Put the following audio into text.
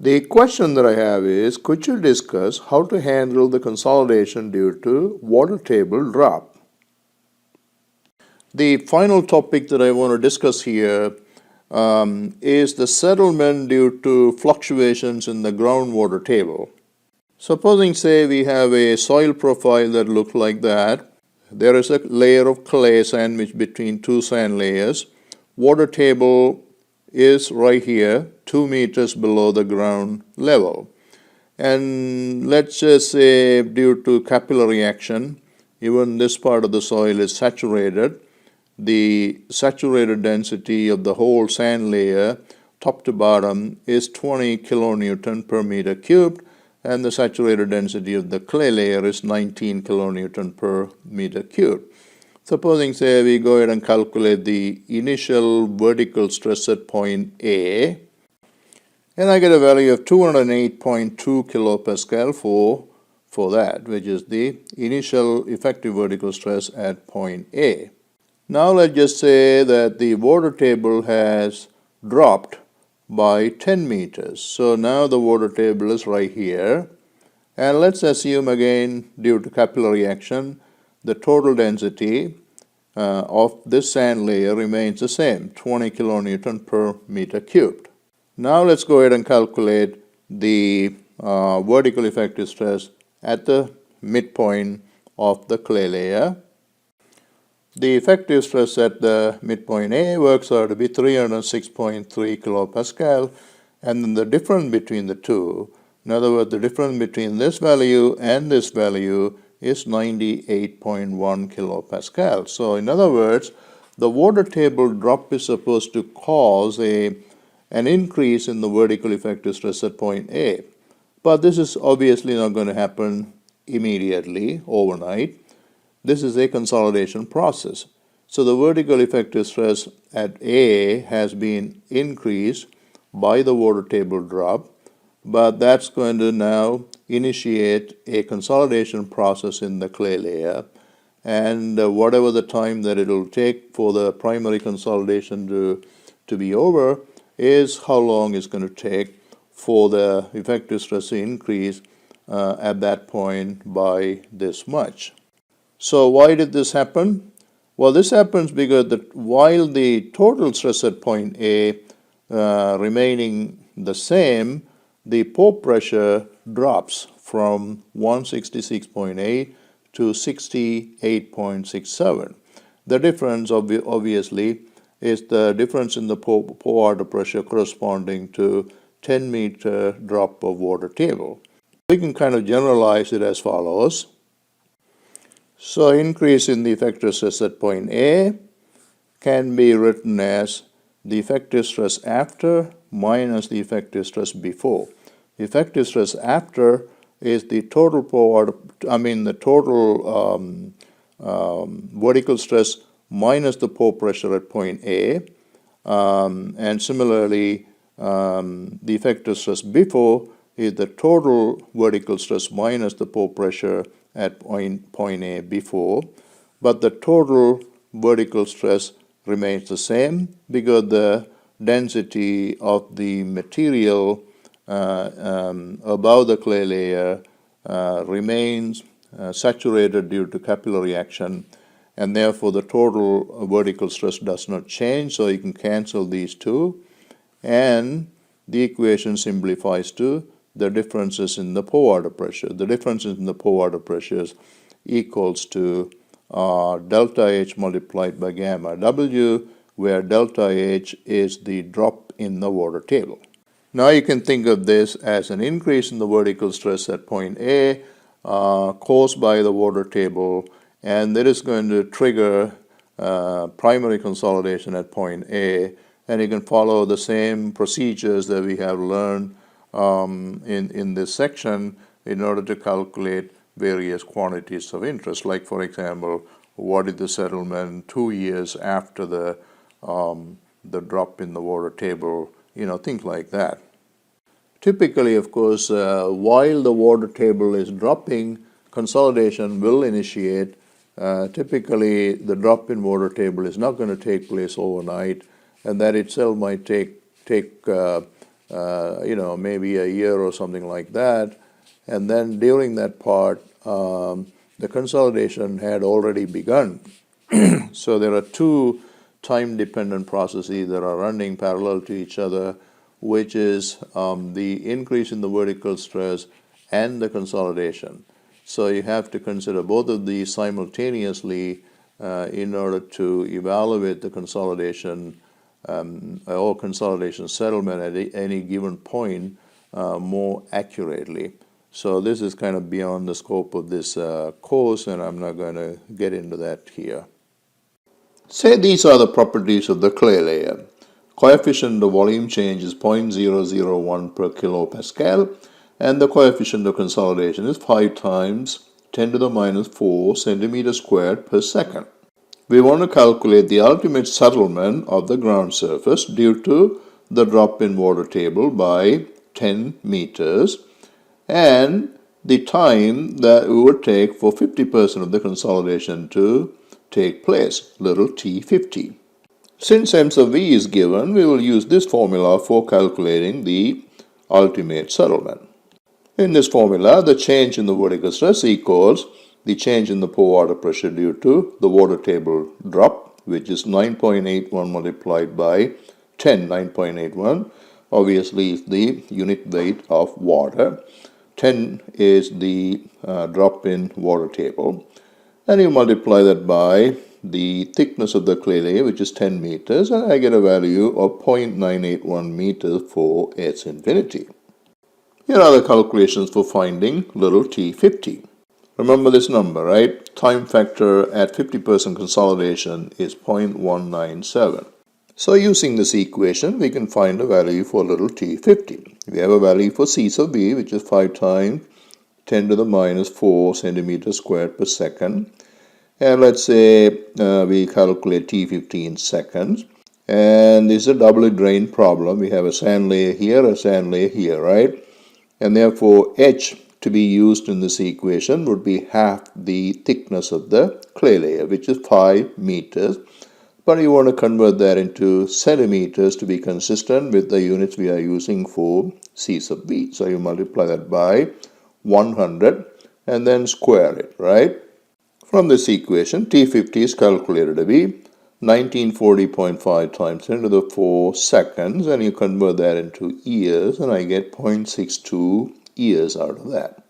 The question that I have is, could you discuss how to handle the consolidation due to water table drop? The final topic that I want to discuss here is the settlement due to fluctuations in the groundwater table. Supposing, say, we have a soil profile that looks like that. There is a layer of clay sandwiched between two sand layers. Water table is right here, 2 meters below the ground level. And let's just say due to capillary action, even this part of the soil is saturated. The saturated density of the whole sand layer, top to bottom, is 20 kilonewton per meter cubed, and the saturated density of the clay layer is 19 kilonewton per meter cubed. Supposing, say, we go ahead and calculate the initial vertical stress at point A, and I get a value of 208.2 kilopascal for that, which is the initial effective vertical stress at point A. Now let's just say that the water table has dropped by 10 meters. So now the water table is right here. And let's assume again, due to capillary action, the total density of this sand layer remains the same, 20 kilonewton per meter cubed. Now let's go ahead and calculate the vertical effective stress at the midpoint of the clay layer. The effective stress at the midpoint A works out to be 306.3 kilopascal, and then the difference between the two, in other words, the difference between this value and this value is 98.1 kilopascal. So in other words, the water table drop is supposed to cause an increase in the vertical effective stress at point A. But this is obviously not going to happen immediately, overnight. This is a consolidation process. So the vertical effective stress at A has been increased by the water table drop, but that's going to now initiate a consolidation process in the clay layer, and whatever the time that it will take for the primary consolidation to be over is how long it's going to take for the effective stress to increase at that point by this much. So why did this happen? Well, this happens because while the total stress at point A remaining the same, the pore pressure drops from 166.8 to 68.67. The difference obviously is the difference in the pore water pressure corresponding to 10 meter drop of water table. We can kind of generalize it as follows. So increase in the effective stress at point A can be written as the effective stress after minus the effective stress before. The effective stress after is the total vertical stress minus the pore pressure at point A, and similarly the effective stress before is the total vertical stress minus the pore pressure at point A before, but the total vertical stress remains the same because the density of the material above the clay layer remains saturated due to capillary action, and therefore the total vertical stress does not change, so you can cancel these two, and the equation simplifies to the differences in the pore water pressure. The differences in the pore water pressures equals to delta H multiplied by gamma W, where delta H is the drop in the water table. Now you can think of this as an increase in the vertical stress at point A caused by the water table, and that is going to trigger primary consolidation at point A, and you can follow the same procedures that we have learned in this section in order to calculate various quantities of interest, like for example, what is the settlement 2 years after the drop in the water table, things like that. Typically, of course, while the water table is dropping, consolidation will initiate. Typically, the drop in water table is not going to take place overnight, and that itself might take maybe a year or something like that. And then during that part, the consolidation had already begun. So there are two time-dependent processes that are running parallel to each other, which is the increase in the vertical stress and the consolidation. So you have to consider both of these simultaneously in order to evaluate the consolidation or consolidation settlement at any given point more accurately. So this is kind of beyond the scope of this course, and I'm not going to get into that here. Say these are the properties of the clay layer. Coefficient of volume change is 0.001 per kilopascal, and the coefficient of consolidation is 5 times 10 to the minus 4 centimeters squared per second. We want to calculate the ultimate settlement of the ground surface due to the drop in water table by 10 meters and the time that it would take for 50% of the consolidation to take place, little t50. Since m sub v is given, we will use this formula for calculating the ultimate settlement. In this formula, the change in the vertical stress equals the change in the pore water pressure due to the water table drop, which is 9.81 multiplied by 10, 9.81. Obviously, is the unit weight of water. 10 is the drop in water table. And you multiply that by the thickness of the clay layer, which is 10 meters, and I get a value of 0.981 meters for its infinity. Here are the calculations for finding little t50. Remember this number, right? Time factor at 50% consolidation is 0.197. So using this equation, we can find a value for little t50. We have a value for c sub v, which is 5 times 10 to the minus 4 centimeters squared per second. And let's say we calculate t50 in seconds. And this is a doubly drained problem. We have a sand layer here, a sand layer here, right? And therefore, h to be used in this equation would be half the thickness of the clay layer, which is 5 meters. But you want to convert that into centimeters to be consistent with the units we are using for c sub v. So you multiply that by 100 and then square it, right? From this equation, t50 is calculated to be 1940.5 times 10 to the 4 seconds, and you convert that into years, and I get 0.62 years out of that.